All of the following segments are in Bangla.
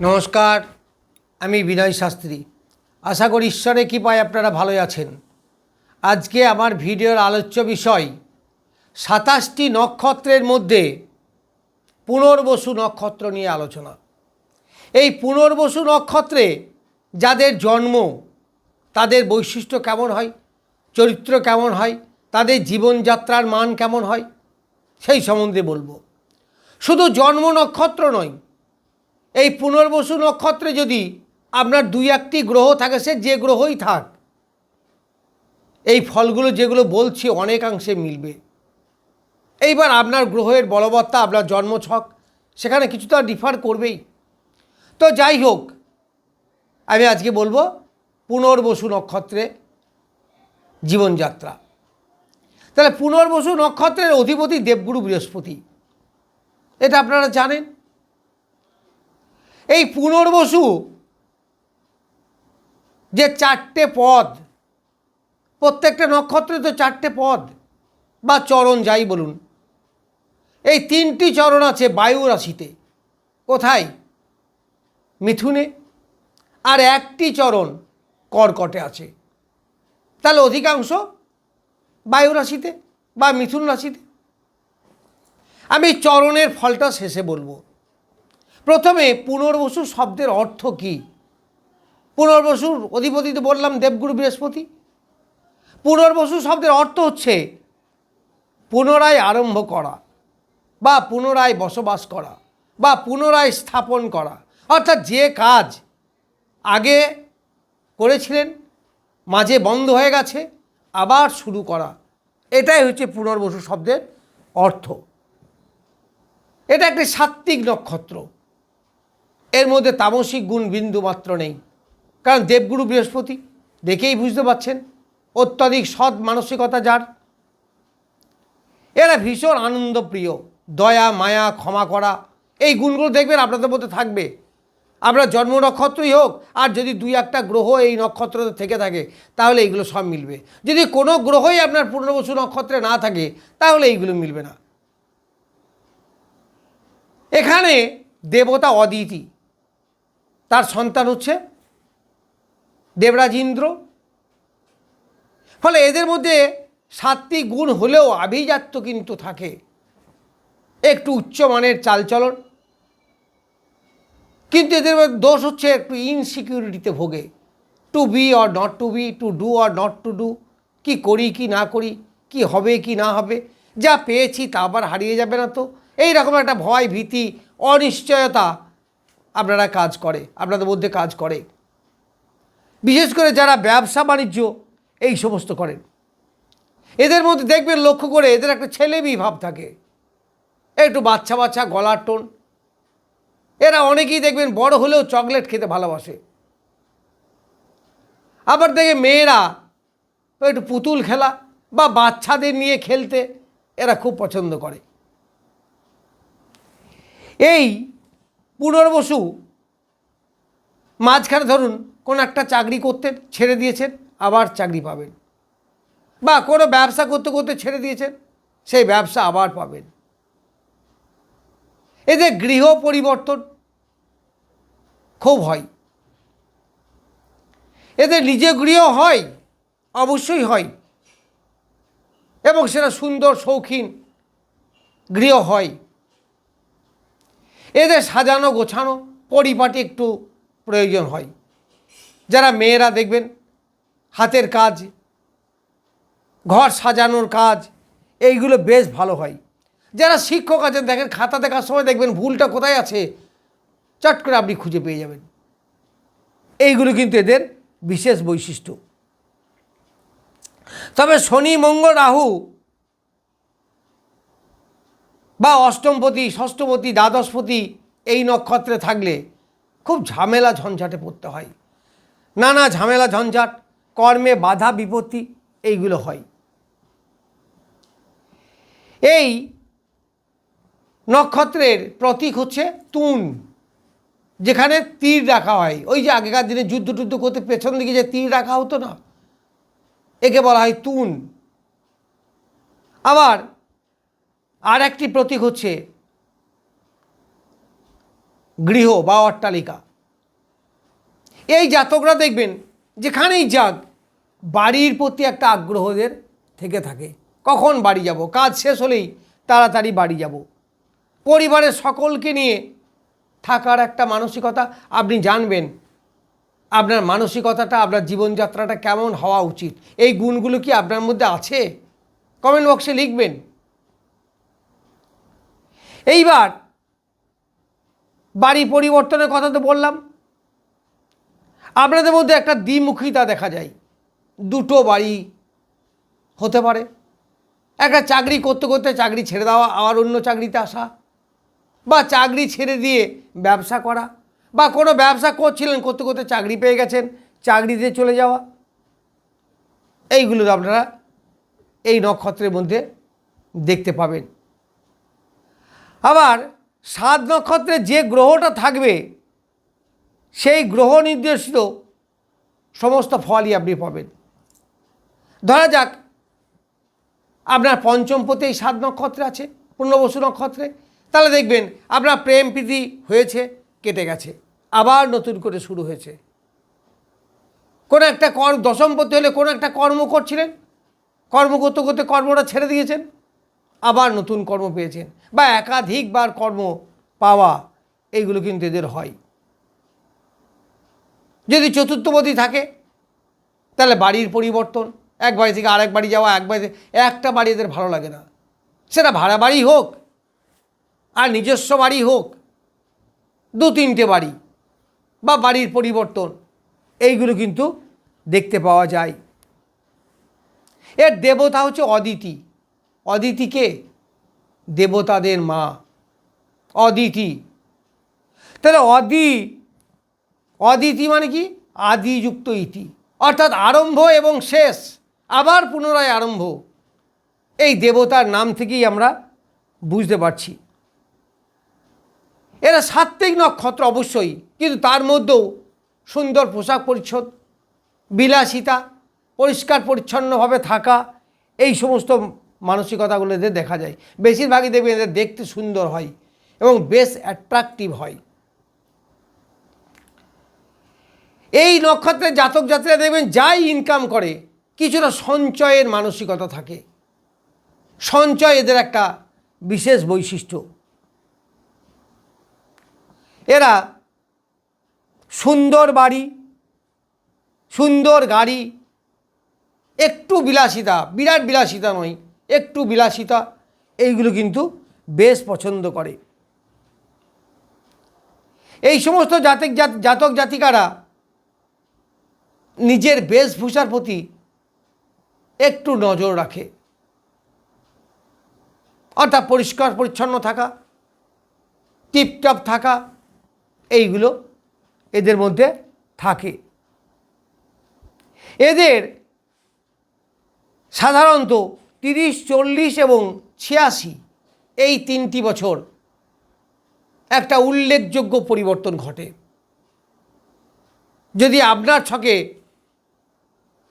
নমস্কার, আমি বিনয় শাস্ত্রী। আশা করি ঈশ্বরের কৃপায় আপনারা ভালোই আছেন। আজকে আমার ভিডিওর আলোচ্য বিষয় 27টি নক্ষত্রের মধ্যে পুনর্বসু নক্ষত্র নিয়ে আলোচনা। এই পুনর্বসু নক্ষত্রে যাদের জন্ম তাদের বৈশিষ্ট্য কেমন হয়, চরিত্র কেমন হয়, তাদের জীবনযাত্রার মান কেমন হয় সেই সম্বন্ধে বলবো। শুধু জন্ম নক্ষত্র নয়, এই পুনর্বসু নক্ষত্রে যদি আপনার দুই একটি গ্রহ থাকে, সে যে গ্রহই থাক, এই ফলগুলো যেগুলো বলছি অনেকাংশে মিলবে। এইবার আপনার গ্রহের বলবত্তা, আপনার জন্মছক সেখানে কিছুটা ডিফার করবেই। তো যাই হোক, আমি আজকে বলবো পুনর্বসু নক্ষত্রে জীবনযাত্রা। তাহলে পুনর্বসু নক্ষত্রের অধিপতি দেবগুরু বৃহস্পতি, এটা আপনারা জানেন। এই পুনর্বসু যে চারটে পদ, প্রত্যেকটা নক্ষত্রে তো চারটে পদ বা চরণ যাই বলুন, এই তিনটি চরণ আছে বায়ু রাশিতে। কোথায়? মিথুনে। আর একটি চরণ কর্কটে আছে। তাহলে অধিকাংশ বায়ু রাশিতে বা মিথুন রাশিতে। আমি চরণের ফলটা শেষে বলবো। প্রথমে পুনর্বসু শব্দের অর্থ কী? পুনর্বসুর অধিপতি তো বললাম দেবগুরু বৃহস্পতি। পুনর্বসু শব্দের অর্থ হচ্ছে পুনরায় আরম্ভ করা বা পুনরায় বসবাস করা বা পুনরায় স্থাপন করা। অর্থাৎ যে কাজ আগে করেছিলেন, মাঝে বন্ধ হয়ে গেছে, আবার শুরু করা, এটাই হচ্ছে পুনর্বসু শব্দের অর্থ। এটা একটি সাত্ত্বিক নক্ষত্র, এর মধ্যে তামসিক গুণ বিন্দু মাত্র নেই। কারণ দেবগুরু বৃহস্পতি, দেখেই বুঝতে পারছেন অত্যাধিক সৎ মানসিকতা যার। এরা ভীষণ আনন্দপ্রিয়, দয়া, মায়া, ক্ষমা করা, এই গুণগুলো দেখবেন আপনাদের মধ্যে থাকবে। আপনার জন্ম নক্ষত্রই হোক, আর যদি দুই একটা গ্রহ এই নক্ষত্রতে থেকে থাকে তাহলে এইগুলো সব মিলবে। যদি কোনো গ্রহই আপনার পুনর্বসু নক্ষত্রে না থাকে তাহলে এইগুলো মিলবে না। এখানে দেবতা অদিতি, তার সন্তান হচ্ছে দেবরাজ ইন্দ্র। ফলে এদের মধ্যে সাত্ত্বিক গুণ হলেও আভিজাত্য কিন্তু থাকে, একটু উচ্চমানের চালচলন। কিন্তু এদের দোষ হচ্ছে একটু ইনসিকিউরিটিতে ভোগে। To be or not to be, to do or not to do, কি করি কি না করি, কি হবে কি না হবে, যা পেয়েছি তা আবার হারিয়ে যাবে না তো, এই রকম একটা ভয়, ভীতি, অনিশ্চয়তা আপনাদের মধ্যে কাজ করে। বিশেষ করে যারা ব্যবসা বাণিজ্য এই সমস্ত করেন, এদের মধ্যে দেখবেন লক্ষ্য করে এদের একটা ছেলেবি ভাব থাকে, একটু বাচ্চা বাচ্চা গলার টোন। এরা অনেকেই দেখবেন বড় হলেও চকলেট খেতে ভালোবাসে। আবার দেখে মেয়েরা একটু পুতুল খেলা বা বাচ্চাদের নিয়ে খেলতে এরা খুব পছন্দ করে। এই পুনর্বসু মাঝখানে ধরুন কোনো একটা চাকরি করতেন, ছেড়ে দিয়েছেন, আবার চাকরি পাবেন, বা কোনো ব্যবসা করতে করতে ছেড়ে দিয়েছেন, সেই ব্যবসা আবার পাবেন। এদের গৃহ পরিবর্তন খুব হয়। এদের নিজে গৃহ হয়, অবশ্যই হয়, এবং সেটা সুন্দর শৌখিন গৃহ হয়। এদের সাজানো গোছানো পরিপাটি একটু প্রয়োজন হয়। যারা মেয়েরা দেখবেন হাতের কাজ, ঘর সাজানোর কাজ, এইগুলো বেশ ভালো হয়। যারা শিক্ষক আছেন দেখেন খাতা দেখার সময় দেখবেন ভুলটা কোথায় আছে চট করে আপনি খুঁজে পেয়ে যাবেন। এইগুলো কিন্তু এদের বিশেষ বৈশিষ্ট্য। তবে শনি, মঙ্গল, রাহু বা অষ্টমপতি, ষষ্ঠপতি, দ্বাদশপতি এই নক্ষত্রে থাকলে খুব ঝামেলা ঝঞ্ঝাটে পড়তে হয়। নানা ঝামেলা ঝঞ্ঝাট, কর্মে বাধা বিপত্তি এইগুলো হয়। এই নক্ষত্রের প্রতীক হচ্ছে তুন, যেখানে তীর রাখা হয়। ওই যে আগেকার দিনে যুদ্ধ টুদ্ধ করতে পেছন দিকে যে তীর রাখা হতো না, একে বলা হয় তুন। আবার আর একটি প্রতীক হচ্ছে গৃহ বা অট্টালিকা। এই জাতকরা দেখবেন যেখানেই যাক বাড়ির প্রতি একটা আগ্রহদের থেকে থাকে, কখন বাড়ি যাব, কাজ শেষ হলেই তাড়াতাড়ি বাড়ি যাব। পরিবারের সকলকে নিয়ে থাকার একটা মানসিকতা আপনি জানবেন, আপনার মানসিকতাটা, আপনার জীবনযাত্রাটা কেমন হওয়া উচিত, এই গুণগুলো কি আপনার মধ্যে আছে? কমেন্ট বক্সে লিখবেন। এইবার বাড়ি পরিবর্তনের কথা তো বললাম। আপনাদের মধ্যে একটা দ্বিমুখিতা দেখা যায়, দুটো বাড়ি হতে পারে। একটা চাকরি করতে করতে চাকরি ছেড়ে দেওয়া, আবার অন্য চাকরিতে আসা, বা চাকরি ছেড়ে দিয়ে ব্যবসা করা, বা কোনো ব্যবসা করছিলেন করতে করতে চাকরি পেয়ে গেছেন, চাকরিতে চলে যাওয়া। এইগুলো আপনারা এই নক্ষত্রের মধ্যে দেখতে পাবেন। আবার 7 নক্ষত্রে যে গ্রহটা থাকবে সেই গ্রহ নির্দেশিত সমস্ত ফলই আপনি পাবেন। ধরা যাক আপনার পঞ্চমপতি এই 7 নক্ষত্রে আছে, পূর্ণবসু নক্ষত্রে, তাহলে দেখবেন আপনার প্রেম প্রীতি হয়েছে, কেটে গেছে, আবার নতুন করে শুরু হয়েছে। কোনো একটা দশমপতি হলে কোনো একটা কর্ম করছিলেন, কর্ম করতে করতে কর্মটা ছেড়ে দিয়েছেন, আবার নতুন কর্ম পেয়েছেন, বা একাধিকবার কর্ম পাওয়া, এইগুলো কিন্তু এদের হয়। যদি চতুর্থপতি থাকে তাহলে বাড়ির পরিবর্তন, এক বাড়ি থেকে আরেক বাড়ি যাওয়া, একটা বাড়ি এদের ভালো লাগে না, সেটা ভাড়া বাড়ি হোক আর নিজস্ব বাড়ি হোক, 2-3টে বাড়ি বা বাড়ির পরিবর্তন, এইগুলো কিন্তু দেখতে পাওয়া যায়। এর দেবতা হচ্ছে অদিতি। অদিতিকে দেবতাদের মা, অদিতি। তাহলে অদিতি মানে কি? আদিযুক্ত ইতি, অর্থাৎ আরম্ভ এবং শেষ, আবার পুনরায় আরম্ভ। এই দেবতার নাম থেকেই আমরা বুঝতে পারছি। এরা সাত্ত্বিক নক্ষত্র অবশ্যই, কিন্তু তার মধ্যেও সুন্দর পোশাক পরিচ্ছদ, বিলাসিতা, পরিষ্কার পরিচ্ছন্নভাবে থাকা, এই সমস্ত মানসিকতাগুলো এদের দেখা যায়। বেশিরভাগই দেখবেন এদের দেখতে সুন্দর হয় এবং বেশ অ্যাট্রাকটিভ হয়। এই নক্ষত্রের জাতক জাতিরা দেখবেন যাই ইনকাম করে কিছুটা সঞ্চয়ের মানসিকতা থাকে। সঞ্চয় এদের একটা বিশেষ বৈশিষ্ট্য। এরা সুন্দর বাড়ি, সুন্দর গাড়ি, একটু বিলাসিতা, বিরাট বিলাসিতা নয়, একটু বিলাসিতা, এইগুলো কিন্তু বেশ পছন্দ করে। এই সমস্ত জাতক জাতিকারা নিজের বেশভূষার প্রতি একটু নজর রাখে, অর্থাৎ পরিষ্কার পরিচ্ছন্ন থাকা, টিপটপ থাকা, এইগুলো এদের মধ্যে থাকে। এদের সাধারণত 30, 40 এবং 86 এই 3টি বছর একটা উল্লেখযোগ্য পরিবর্তন ঘটে। যদি আপনার ছকে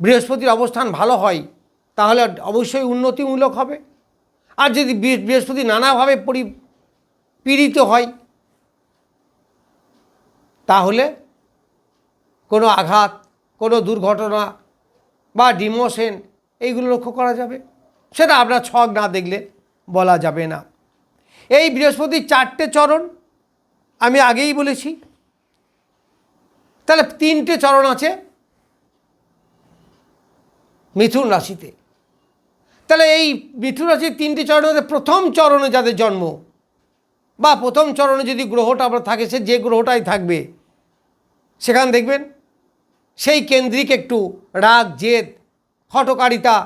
বৃহস্পতির অবস্থান ভালো হয় তাহলে অবশ্যই উন্নতিমূলক হবে। আর যদি বৃহস্পতি নানাভাবে পীড়িত হয় তাহলে কোনো আঘাত, কোনো দুর্ঘটনা বা ডিমোশন, এইগুলো লক্ষ্য করা যাবে। সেটা আপনার ছক না দেখলে বলা যাবে না। এই বৃহস্পতির 4টে চরণ আমি আগেই বলেছি। তাহলে 3টে চরণ আছে মিথুন রাশিতে। তাহলে এই মিথুন রাশির 3টি চরণের মধ্যে প্রথম চরণে যাদের জন্ম, বা প্রথম চরণে যদি গ্রহটা আপনার থাকে, সে যে গ্রহটাই থাকবে, সেখানে দেখবেন সেই কেন্দ্রিক একটু রাগ, জেদ, হঠকারিতা,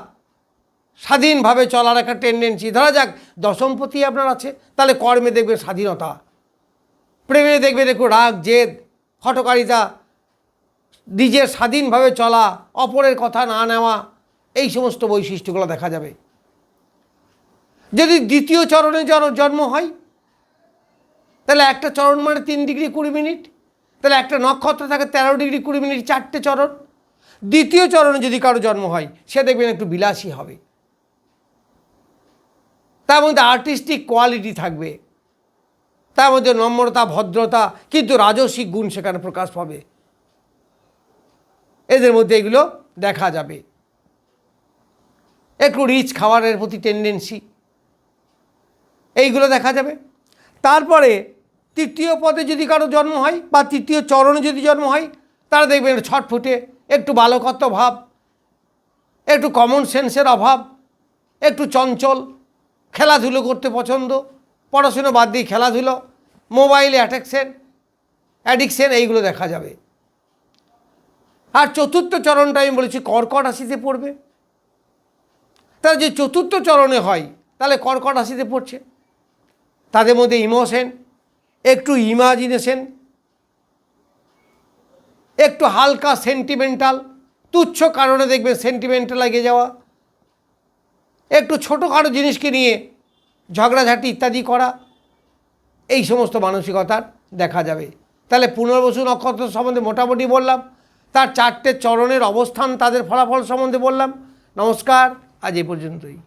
স্বাধীনভাবে চলার একটা টেন্ডেন্সি। ধরা যাক দশমপতি আপনার আছে, তাহলে কর্মে দেখবেন স্বাধীনতা, প্রেমে দেখবেন একটু রাগ, জেদ, হঠকারিতা, নিজের স্বাধীনভাবে চলা, অপরের কথা না নেওয়া, এই সমস্ত বৈশিষ্ট্যগুলো দেখা যাবে। যদি দ্বিতীয় চরণে জন্ম হয় তাহলে একটা চরণ মানে 3 ডিগ্রি 20 মিনিট, তাহলে একটা নক্ষত্র থাকে 13 ডিগ্রি 20 মিনিট, 4টে চরণ। দ্বিতীয় চরণে যদি কারো জন্ম হয় সে দেখবেন একটু বিলাসী হবে, তার মধ্যে আর্টিস্টিক কোয়ালিটি থাকবে, তার মধ্যে নম্রতা, ভদ্রতা, কিন্তু রাজসিক গুণ সেখানে প্রকাশ পাবে। এদের মধ্যে এগুলো দেখা যাবে। একটু রিচ খাবারের প্রতি টেন্ডেন্সি, এইগুলো দেখা যাবে। তারপরে তৃতীয় পদে যদি কারো জন্ম হয় বা তৃতীয় চরণে যদি জন্ম হয়, তারা দেখবেন ছটফুটে, একটু বালকত্ব ভাব, একটু কমন সেন্সের অভাব, একটু চঞ্চল, খেলাধুলো করতে পছন্দ, পড়াশুনো বাদ দিয়ে খেলাধুলো, মোবাইলে অ্যাডিকশন এইগুলো দেখা যাবে। আর চতুর্থ চরণটা আমি বলেছি কর্কট রাশিতে পড়বে। তারা যে চতুর্থ চরণে হয় তাহলে কর্কট রাশিতে পড়ছে, তাদের মধ্যে ইমোশন, একটু ইমাজিনেশন, একটু হালকা সেন্টিমেন্টাল, তুচ্ছ কারণে দেখবে সেন্টিমেন্টাল লেগে যাওয়া, একটু ছোটোখাটো জিনিসকে নিয়ে ঝগড়াঝাটি ইত্যাদি করা, এই সমস্ত মানসিকতার দেখা যাবে। তাহলে পুনর্বসু নক্ষত্র সম্বন্ধে মোটামুটি বললাম, তার 4টে চরণের অবস্থান, তাদের ফলাফল সম্বন্ধে বললাম। নমস্কার, আজ এই পর্যন্তই।